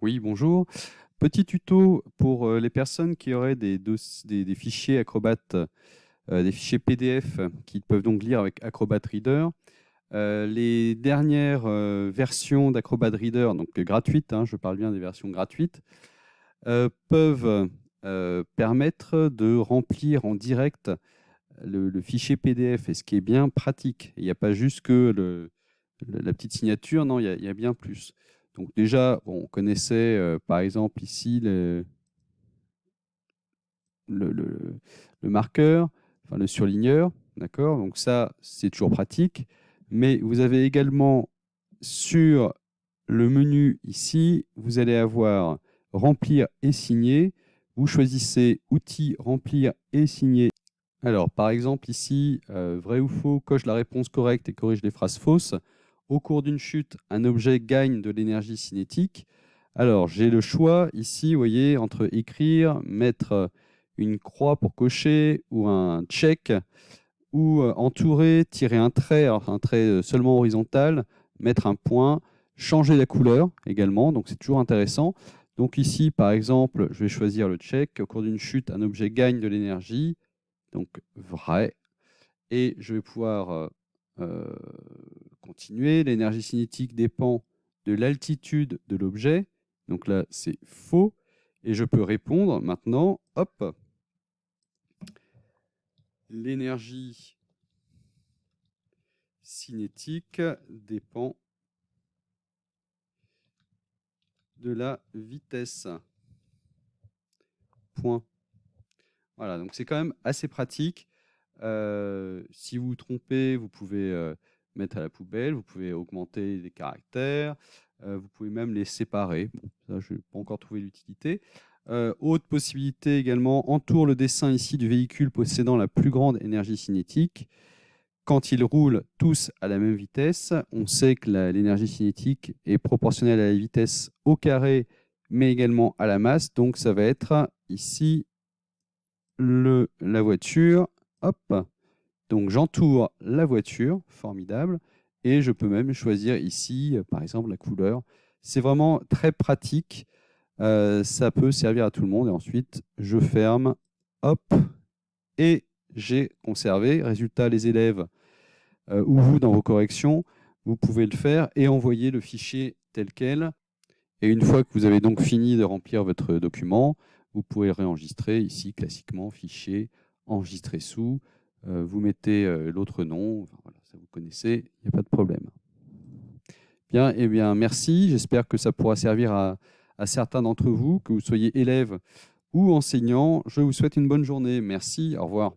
Oui, bonjour. Petit tuto pour les personnes qui auraient des fichiers Acrobat, des fichiers PDF qui peuvent donc lire avec Acrobat Reader. Les dernières versions d'Acrobat Reader, donc gratuites, je parle bien des versions gratuites, peuvent permettre de remplir en direct le fichier PDF, et ce qui est bien pratique. Il n'y a pas juste que la petite signature, non, il y a bien plus. Donc déjà, bon, on connaissait par exemple ici le, le- le marqueur, enfin le surligneur, d'accord? Donc ça, c'est toujours pratique. Mais vous avez également sur le menu ici, vous allez avoir remplir et signer. Vous choisissez outils, remplir et signer. Alors, par exemple, ici, vrai ou faux, coche la réponse correcte et corrige les phrases fausses. Au cours d'une chute, un objet gagne de l'énergie cinétique. Alors, j'ai le choix ici, vous voyez, entre écrire, mettre une croix pour cocher ou un check, ou entourer, tirer un trait, alors un trait seulement horizontal, mettre un point, changer la couleur également, donc c'est toujours intéressant. Donc ici, par exemple, je vais choisir le check. Au cours d'une chute, un objet gagne de l'énergie. Donc vrai. Et je vais pouvoir euh, continuer. L'énergie cinétique dépend de l'altitude de l'objet. Donc là, c'est faux. Et je peux répondre maintenant, hop, l'énergie cinétique dépend de la vitesse. Point. Voilà, donc c'est quand même assez pratique. Si vous vous trompez, vous pouvez mettre à la poubelle, vous pouvez augmenter les caractères, vous pouvez même les séparer. Bon, ça, je n'ai pas encore trouvé l'utilité. Autre possibilité également, entoure le dessin ici du véhicule possédant la plus grande énergie cinétique. Quand ils roulent tous à la même vitesse, on sait que l'énergie cinétique est proportionnelle à la vitesse au carré, mais également à la masse. Donc ça va être ici la voiture. Hop, donc j'entoure la voiture, formidable, et je peux même choisir ici, par exemple, la couleur. C'est vraiment très pratique, ça peut servir à tout le monde, et ensuite je ferme, hop, et j'ai conservé. Résultat, les élèves ou vous dans vos corrections, vous pouvez le faire et envoyer le fichier tel quel. Et une fois que vous avez donc fini de remplir votre document, vous pouvez le réenregistrer ici, classiquement, fichier, enregistrer sous. Vous mettez l'autre nom, enfin, voilà, ça vous connaissez, il n'y a pas de problème. Bien, eh bien, merci. J'espère que ça pourra servir à certains d'entre vous, que vous soyez élèves ou enseignants. Je vous souhaite une bonne journée. Merci, au revoir.